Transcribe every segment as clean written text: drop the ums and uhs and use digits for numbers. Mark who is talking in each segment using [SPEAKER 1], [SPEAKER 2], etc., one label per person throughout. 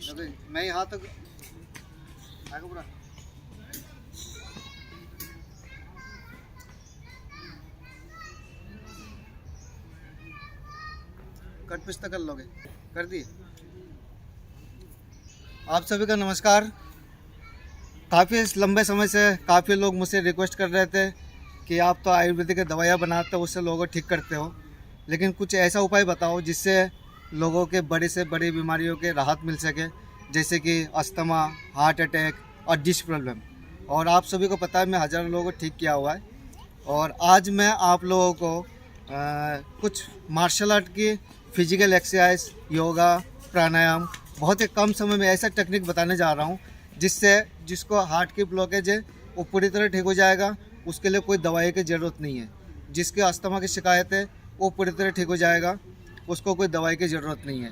[SPEAKER 1] मैं यहाँ तक आगे पूरा कट पिस्ता कर लोगे, कर दिए। आप सभी का नमस्कार। काफ़ी लंबे समय से काफ़ी लोग मुझसे रिक्वेस्ट कर रहे थे कि आप तो आयुर्वेदिक दवाइयाँ बनाते हो, उससे लोगों को ठीक करते हो, लेकिन कुछ ऐसा उपाय बताओ जिससे लोगों के बड़े से बड़ी बीमारियों के राहत मिल सके, जैसे कि अस्थमा, हार्ट अटैक और डिस्क प्रॉब्लम। और आप सभी को पता है मैं हज़ारों लोगों को ठीक किया हुआ है। और आज मैं आप लोगों को कुछ मार्शल आर्ट की फिजिकल एक्सरसाइज, योगा, प्राणायाम बहुत ही कम समय में ऐसा टेक्निक बताने जा रहा हूँ जिसको हार्ट की ब्लॉकेज है वो पूरी तरह ठीक हो जाएगा। उसके लिए कोई दवाई की ज़रूरत नहीं है। जिसके अस्थमा की शिकायत है वो पूरी तरह ठीक हो जाएगा, उसको कोई दवाई की ज़रूरत नहीं है।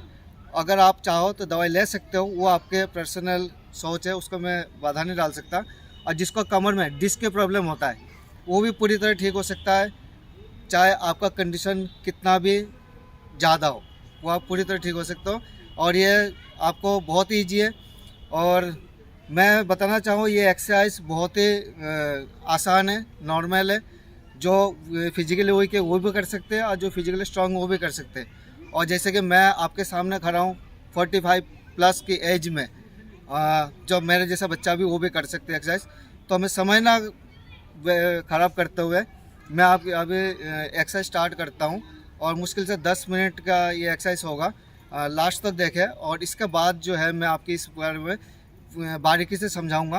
[SPEAKER 1] अगर आप चाहो तो दवाई ले सकते हो, वो आपके पर्सनल सोच है, उसको मैं बाधा नहीं डाल सकता। और जिसको कमर में डिस्क के प्रॉब्लम होता है वो भी पूरी तरह ठीक हो सकता है, चाहे आपका कंडीशन कितना भी ज़्यादा हो, वो आप पूरी तरह ठीक हो सकते हो। और ये आपको बहुत ईजी है। और मैं बताना चाहूँ ये एक्सरसाइज बहुत ही आसान है, नॉर्मल है। जो फिजिकली वीक है वो भी कर सकते हैं और जो फिजिकली स्ट्रांग वो भी कर सकते हैं। और जैसे कि मैं आपके सामने खड़ा हूँ 45 प्लस की एज में, जो मेरे जैसा बच्चा भी वो भी कर सकते हैं एक्सरसाइज। तो मैं समय ना ख़राब करते हुए मैं आप अभी एक्सरसाइज स्टार्ट करता हूँ। और मुश्किल से 10 मिनट का ये एक्सरसाइज होगा, लास्ट तक देखें। और इसके बाद जो है मैं आपकी इस बारे में बारीकी से समझाऊंगा।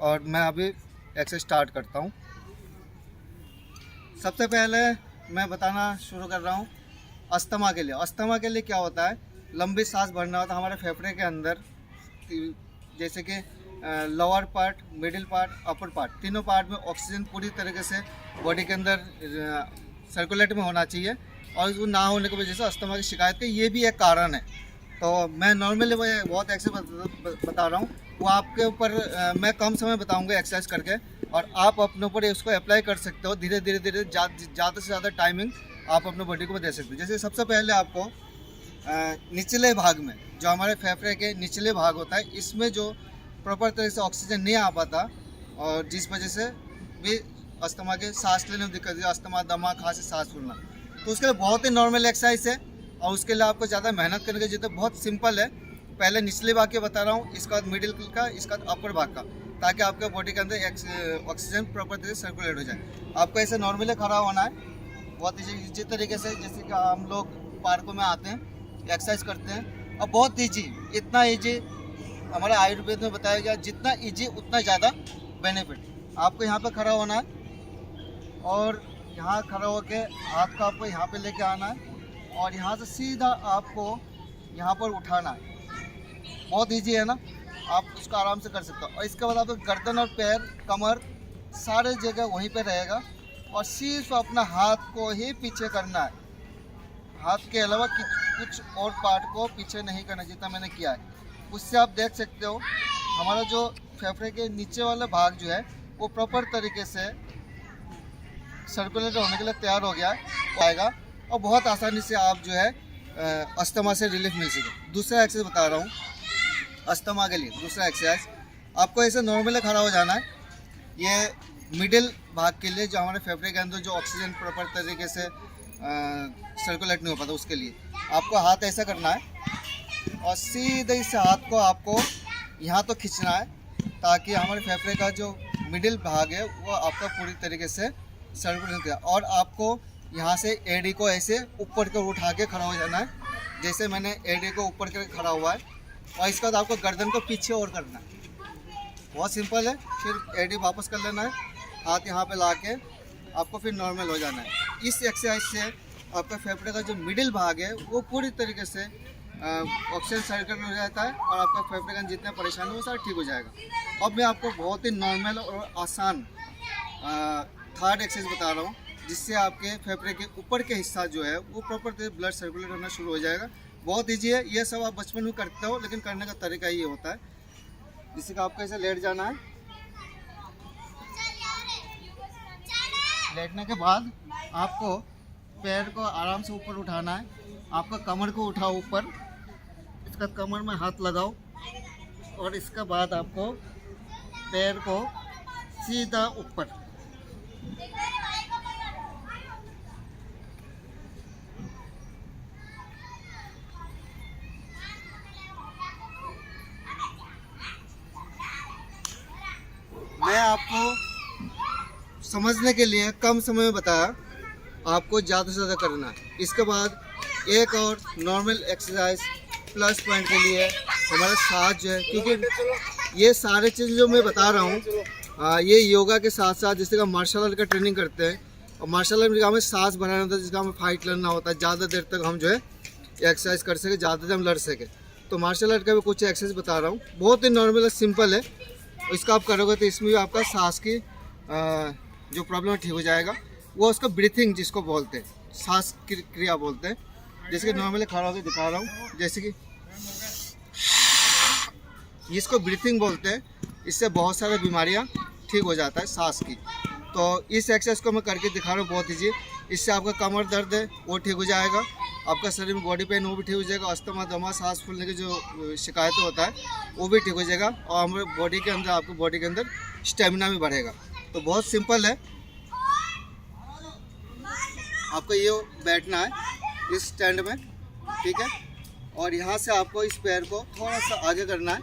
[SPEAKER 1] और मैं अभी एक्सरसाइज स्टार्ट करता हूँ। सबसे पहले मैं बताना शुरू कर रहा हूँ अस्थमा के लिए। अस्थमा के लिए क्या होता है, लंबी सांस भरना होता है हमारे फेफड़े के अंदर। जैसे कि lower part, middle part, upper part, तीनों पार्ट में ऑक्सीजन पूरी तरीके से बॉडी के अंदर सर्कुलेट में होना चाहिए। और वो ना होने की वजह से अस्थमा की शिकायत का ये भी एक कारण है। तो मैं नॉर्मली बहुत एक्सरसाइज बता रहा हूँ, वो आपके ऊपर मैं कम समय बताऊँगा एक्सरसाइज करके, और आप अपने ऊपर इसको अप्लाई कर सकते हो। धीरे धीरे धीरे ज़्यादा से ज़्यादा टाइमिंग आप अपने बॉडी को दे सकते हो। जैसे सबसे पहले आपको निचले भाग में, जो हमारे फेफड़े के निचले भाग होता है, इसमें जो प्रॉपर तरह से ऑक्सीजन नहीं आ पाता और जिस वजह से भी अस्थमा के सांस लेने में दिक्कत है, अस्थमा, दमा, खांसी, सांस फूलना, तो उसके लिए बहुत ही नॉर्मल एक्सरसाइज है। और उसके लिए आपको ज़्यादा मेहनत करने की जरूरत है, बहुत सिंपल है। पहले निचले भाग के बता रहा हूँ, इसके बाद मिडिल का, इसका बाद अपर भाग का, ताकि आपके बॉडी के अंदर ऑक्सीजन प्रॉपर तरह से सर्कुलेट हो जाए। आपको ऐसे नॉर्मली खड़ा होना है, बहुत ईजी तरीके से, जैसे कि हम लोग पार्कों में आते हैं, एक्सरसाइज करते हैं। और बहुत ईजी, इतना ईजी हमारे आयुर्वेद में बताया गया, जितना ईजी उतना ज़्यादा बेनिफिट। आपको यहाँ पर खड़ा होना है और यहाँ खड़ा होके हाथ को आपको यहाँ पे लेके आना है और यहाँ से सीधा आपको यहाँ पर उठाना है। बहुत इजी है ना, आप उसको आराम से कर सकते हो। और इसके बाद आपको गर्दन और पैर, कमर, सारे जगह वहीं पे रहेगा। और सिर्फ अपना हाथ को ही पीछे करना है, हाथ के अलावा कुछ और पार्ट को पीछे नहीं करना, जितना मैंने किया है। उससे आप देख सकते हो हमारा जो फेफड़े के नीचे वाला भाग जो है वो प्रॉपर तरीके से सर्कुलेट होने के लिए तैयार हो गया आएगा। और बहुत आसानी से आप जो है अस्थमा से रिलीफ मिल सके। दूसरा एक्सरसाइज बता रहा हूँ अस्थमा के लिए। दूसरा एक्सरसाइज आपको ऐसे नॉर्मली खड़ा हो जाना है। ये मिडिल भाग के लिए, जो हमारे फेफड़े के अंदर जो ऑक्सीजन प्रॉपर तरीके से सर्कुलेट नहीं हो पाता, उसके लिए आपको हाथ ऐसा करना है और सीधे इस हाथ को आपको यहाँ तो खींचना है, ताकि हमारे फेफड़े का जो मिडिल भाग है वो आपका पूरी तरीके से सर्कुलेट किया। और आपको यहाँ से एडी को ऐसे ऊपर कर उठा के खड़ा हो जाना है, जैसे मैंने एडी को ऊपर करके खड़ा हुआ है। और इसके बाद आपको गर्दन को पीछे और करना है, बहुत सिंपल है। फिर एडी वापस कर लेना है, हाथ यहाँ पे ला के आपको फिर नॉर्मल हो जाना है। इस एक्सरसाइज से आपका फेफड़े का जो मिडिल भाग है वो पूरी तरीके से ऑक्सीजन सर्कुलेट हो जाता है और आपका फेफड़े का जितने परेशानी हो वो सारा ठीक हो जाएगा। अब मैं आपको बहुत ही नॉर्मल और आसान थर्ड एक्सरसाइज बता रहा हूँ, जिससे आपके फेफड़े के ऊपर के हिस्सा जो है वो प्रॉपर ब्लड सर्कुलेट होना शुरू हो जाएगा। बहुत ईजी है, ये सब आप बचपन में करते हो, लेकिन करने का तरीका ये होता है। जिससे कि आपको ऐसे लेट जाना है, लेटने के बाद आपको पैर को आराम से ऊपर उठाना है, आपका कमर को उठाओ ऊपर, इसका कमर में हाथ लगाओ और इसके बाद आपको पैर को सीधा ऊपर। मैं आपको समझने के लिए कम समय में बताया, आपको ज़्यादा से ज़्यादा करना है। इसके बाद एक और नॉर्मल एक्सरसाइज प्लस पॉइंट के लिए हमारा साथ जो है, क्योंकि ये सारे चीज़ जो मैं बता रहा हूँ ये योगा के साथ साथ जैसे कि मार्शल आर्ट का ट्रेनिंग करते हैं, और मार्शल आर्ट में हमें सांस बनाना होता है, जिसका हमें फाइट लड़ना होता है, ज़्यादा देर तक हम जो है एक्सरसाइज कर सके, ज़्यादा देर हम लड़ सके। तो मार्शल आर्ट का भी कुछ एक्सरसाइज बता रहा हूँ, बहुत ही नॉर्मल है, सिंपल है। इसका आप करोगे तो इसमें भी आपका सांस की जो प्रॉब्लम ठीक हो जाएगा। वो उसका ब्रीथिंग जिसको बोलते हैं, सांस क्रिया बोलते हैं। जैसे कि नॉर्मली खड़ा होकर दिखा रहा हूँ, जैसे कि इसको ब्रीथिंग बोलते हैं। इससे बहुत सारी बीमारियाँ ठीक हो जाता है सांस की। तो इस एक्सरसाइज को मैं करके दिखा रहा हूँ, बहुत ईजी। इससे आपका कमर दर्द है वो ठीक हो जाएगा, आपका शरीर में बॉडी पेन वो भी ठीक हो जाएगा, अस्थमा दमा सांस फूलने की जो शिकायत होता है वो भी ठीक हो जाएगा, और हमारे बॉडी के अंदर आपको बॉडी के अंदर स्टेमिना भी बढ़ेगा। तो बहुत सिंपल है, आपको ये बैठना है इस स्टैंड में, ठीक है। और यहाँ से आपको इस पैर को थोड़ा सा आगे करना है,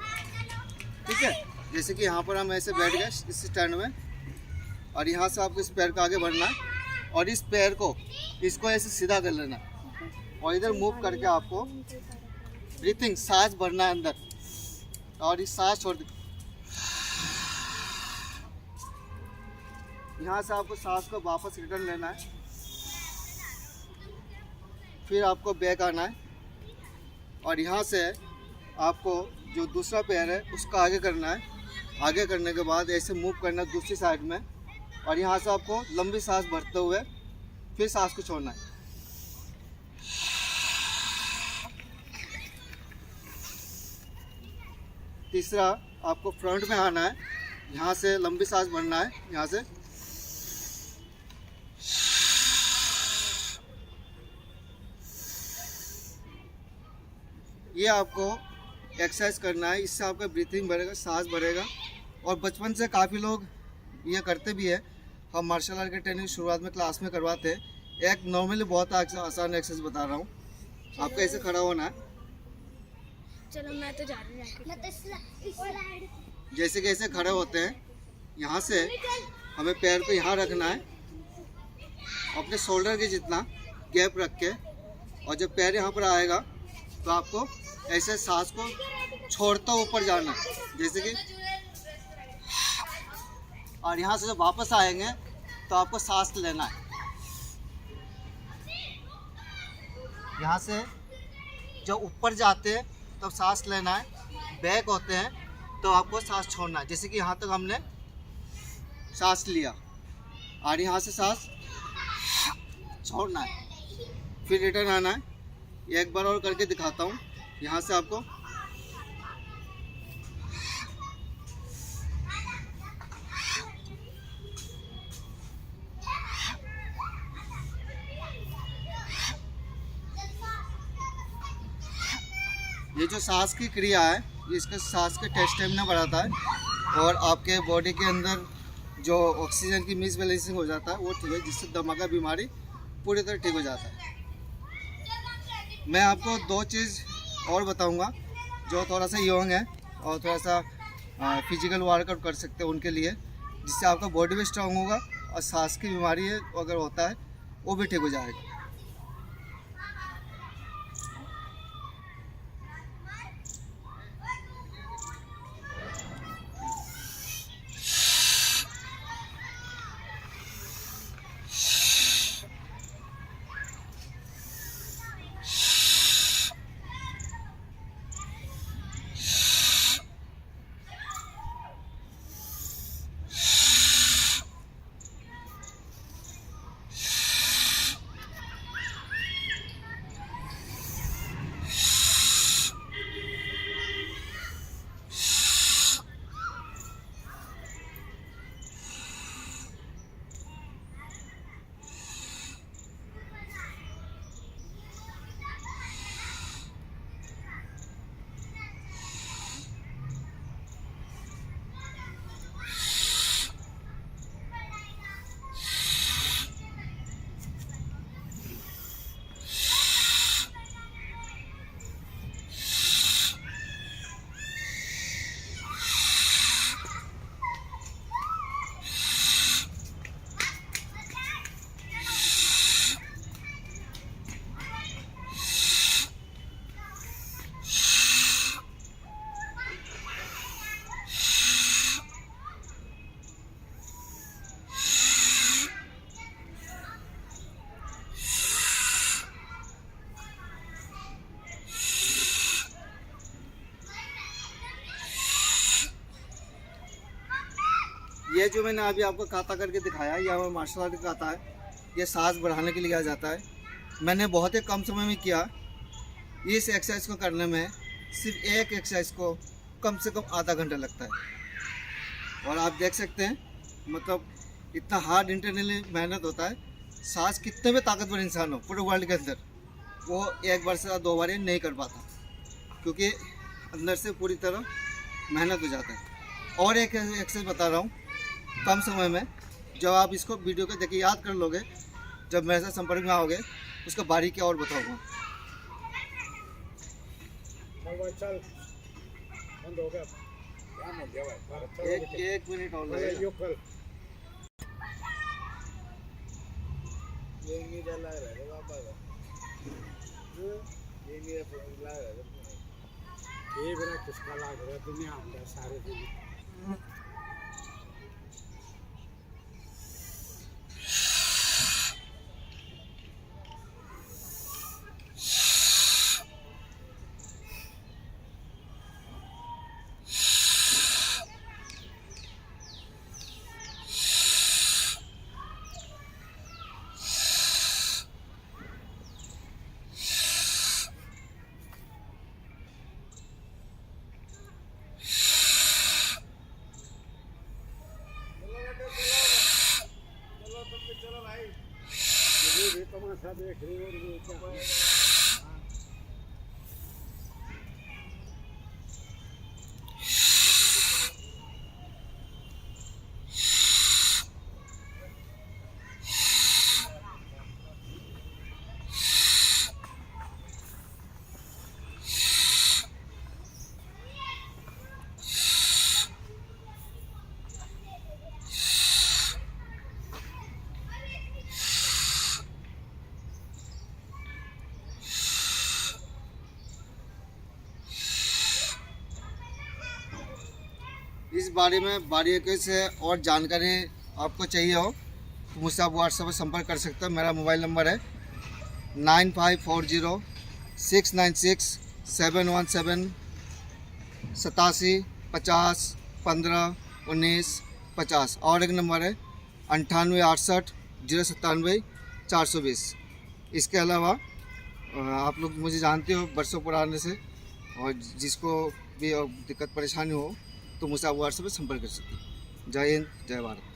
[SPEAKER 1] ठीक है। जैसे कि यहाँ पर हम ऐसे बैठ गए इस स्टैंड में, और यहाँ से आपको इस पैर को आगे बढ़ना है, और इस पैर को इसको ऐसे सीधा कर लेना है, और इधर मूव करके आपको ब्रीथिंग सांस भरना है अंदर, और इस सांस छोड़ दे। यहाँ से आपको सांस को वापस रिटर्न लेना है, फिर आपको बैक आना है, और यहाँ से आपको जो दूसरा पैर है उसका आगे करना है। आगे करने के बाद ऐसे मूव करना है दूसरी साइड में, और यहाँ से आपको लंबी सांस भरते हुए फिर सांस को छोड़ना है। तीसरा आपको फ्रंट में आना है, यहाँ से लंबी सांस भरना है, यहाँ से ये आपको एक्सरसाइज करना है। इससे आपका ब्रीथिंग बढ़ेगा, सांस बढ़ेगा। और बचपन से काफ़ी लोग ये करते भी है। हम मार्शल आर्ट की ट्रेनिंग शुरुआत में क्लास में करवाते हैं। एक नॉर्मली बहुत आसान एक्सरसाइज बता रहा हूँ, आपको ऐसे खड़ा होना है।
[SPEAKER 2] चलो मैं तो जा रही हूँ।
[SPEAKER 1] जैसे कि ऐसे खड़े होते हैं, यहाँ से हमें पैर को यहाँ रखना है, अपने शोल्डर के जितना गैप रख के, और जब पैर यहाँ पर आएगा तो आपको ऐसे सांस को छोड़ता ऊपर जाना है, जैसे कि, और यहाँ से जब वापस आएंगे तो आपको सांस लेना है। यहाँ से जब ऊपर जाते हैं तब सांस लेना है, बैक होते हैं तो आपको सांस छोड़ना है। जैसे कि यहाँ तक हमने सांस लिया, और यहाँ से सांस छोड़ना है, फिर रिटर्न आना है। एक बार और करके दिखाता हूँ। यहाँ से आपको ये जो सांस की क्रिया है, ये इसका सांस के स्टेमिना बढ़ाता है, और आपके बॉडी के अंदर जो ऑक्सीजन की मिसबैलेंसिंग हो जाता है वो ठीक है, जिससे दमा का बीमारी पूरी तरह ठीक हो जाता है। मैं आपको दो चीज़ और बताऊंगा जो थोड़ा सा यंग है और थोड़ा सा फिजिकल वर्कआउट कर सकते हैं उनके लिए, जिससे आपका बॉडी भी स्ट्रांग होगा, और सांस की बीमारी है अगर होता है वो भी ठीक हो जाएगा। ये जो मैंने अभी आपको काता करके दिखाया, ये हमारा मार्शल आर्ट काता है। ये सांस बढ़ाने के लिए किया जाता है। मैंने बहुत ही कम समय में किया। इस एक्सरसाइज को करने में सिर्फ एक एक्सरसाइज को कम से कम आधा घंटा लगता है। और आप देख सकते हैं मतलब इतना हार्ड इंटरनली मेहनत होता है। सांस कितने भी ताकतवर इंसान हो पूरे वर्ल्ड के अंदर, वो एक बार से 2 बार ये नहीं कर पाता, क्योंकि अंदर से पूरी तरह मेहनत हो जाता है। और एक एक्सरसाइज बता रहा हूँ कम समय में, जब आप इसको वीडियो को देखिए याद कर लोगे, जब मेरे साथ संपर्क में आओगे उसका बारीकी और बताऊँगा। एक मिनट और लगेगा।
[SPEAKER 3] ये नहीं डाला है बाबा का, ये नहीं लगा है, ये बड़ा किसका लाग रहा है दुनिया में सारे दिन। ये तमाशा देख रही हो ये क्या
[SPEAKER 1] इस बारे में बारीकी से और जानकारी आपको चाहिए हो तो मुझसे आप व्हाट्सएप पर संपर्क कर सकते हो। मेरा मोबाइल नंबर है 9540 696 717 87 50 15 19 50। और एक नंबर है 9868 097 420। इसके अलावा आप लोग मुझे जानते हो बरसों पुराने से, और जिसको भी दिक्कत परेशानी हो तो मुझसे आप व्हाट्सएप पर संपर्क कर सकते हैं। जय हिंद, जय भारत।